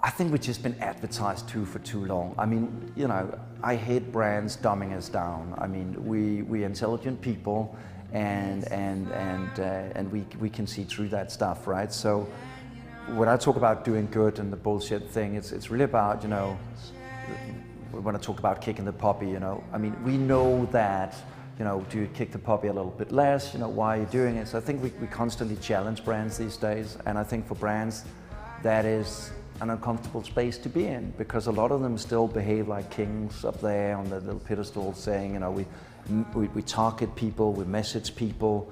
I think we've just been advertised to for too long. I mean, you know, I hate brands dumbing us down. I mean, we're intelligent people, and we can see through that stuff, right? So when I talk about doing good and the bullshit thing, it's really about, you know, when I talk about kicking the puppy, you know, I mean, we know that, you know, do you kick the puppy a little bit less? You know, why are you doing it? So I think we constantly challenge brands these days, and I think for brands, that is an uncomfortable space to be in, because a lot of them still behave like kings up there on the little pedestal, saying, you know, we target people, we message people,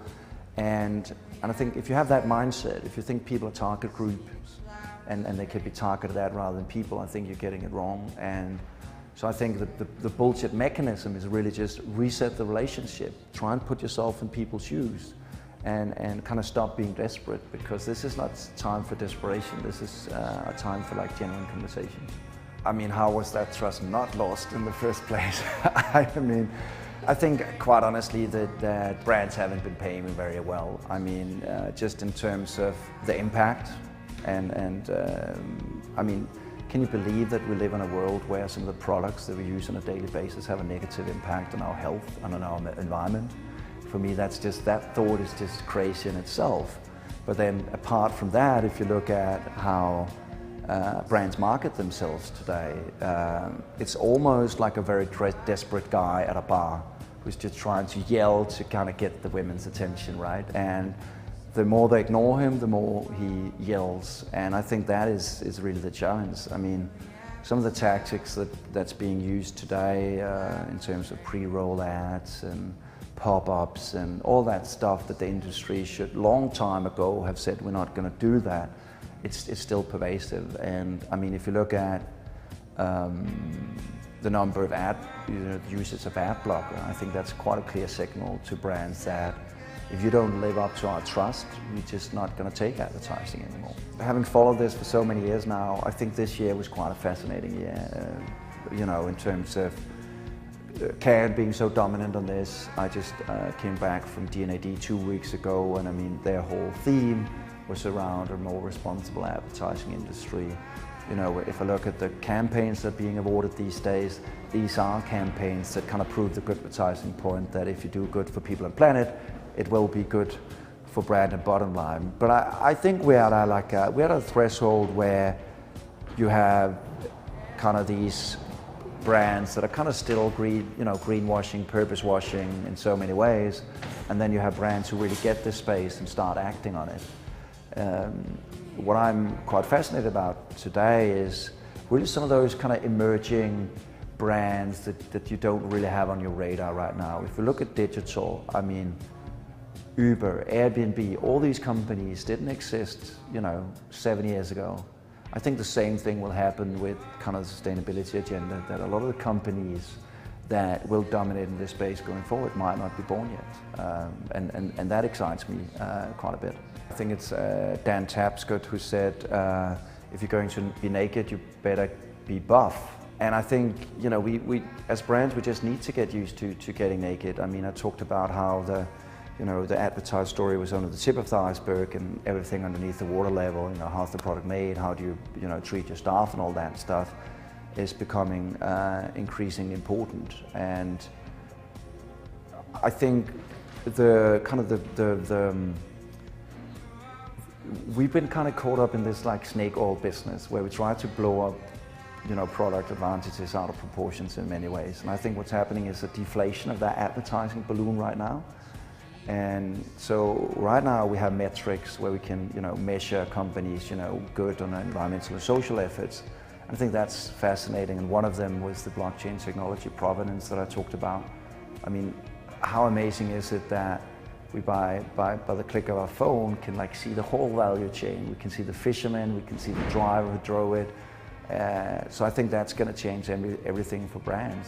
and I think if you have that mindset, if you think people are target groups and they could be targeted at rather than people, I think you're getting it wrong. And so I think the bullshit mechanism is really just reset the relationship, try and put yourself in people's shoes, and kind of stop being desperate, because this is not time for desperation. This is a time for like genuine conversation. I mean, how was that trust not lost in the first place? I mean, I think quite honestly that brands haven't been paying me very well. I mean, just in terms of the impact, and I mean, can you believe that we live in a world where some of the products that we use on a daily basis have a negative impact on our health and on our environment? For me, that thought is just crazy in itself. But then apart from that, if you look at how brands market themselves today, it's almost like a very desperate guy at a bar who's just trying to yell to kind of get the women's attention, right? And the more they ignore him, the more he yells. And I think that is really the challenge. I mean, some of the tactics that's being used today in terms of pre-roll ads and pop-ups and all that stuff that the industry should long time ago have said we're not going to do that, it's still pervasive. And I mean, if you look at the number of usage of ad blocker, I think that's quite a clear signal to brands that if you don't live up to our trust, we're just not going to take advertising anymore. Having followed this for so many years now, I think this year was quite a fascinating year, you know, in terms of Confianc being so dominant on this. I just came back from D&AD 2 weeks ago, and I mean, their whole theme was around a more responsible advertising industry. You know, if I look at the campaigns that are being awarded these days, these are campaigns that kind of prove the good advertising point that if you do good for people and planet, it will be good for brand and bottom line. But I think we're at a threshold where you have kind of these brands that are kind of still greenwashing, purpose washing in so many ways, and then you have brands who really get this space and start acting on it. What I'm quite fascinated about today is really some of those kind of emerging brands that you don't really have on your radar right now. If you look at digital, I mean, Uber, Airbnb, all these companies didn't exist, you know, 7 years ago. I think the same thing will happen with kind of the sustainability agenda, that a lot of the companies that will dominate in this space going forward might not be born yet. And that excites me quite a bit. I think it's Dan Tapscott who said, if you're going to be naked, you better be buff. And I think, you know, we as brands, we just need to get used to getting naked. I mean, I talked about how the advertised story was only the tip of the iceberg, and everything underneath the water level, you know, how's the product made, how do you know, treat your staff and all that stuff is becoming increasingly important. And I think we've been kind of caught up in this like snake oil business where we try to blow up, you know, product advantages out of proportions in many ways. And I think what's happening is a deflation of that advertising balloon right now. And so right now we have metrics where we can, you know, measure companies, you know, good on environmental and social efforts. I think that's fascinating, and one of them was the blockchain technology provenance that I talked about. I mean, how amazing is it that we by the click of our phone can like see the whole value chain. We can see the fisherman, we can see the driver who drove it. So I think that's going to change everything for brands.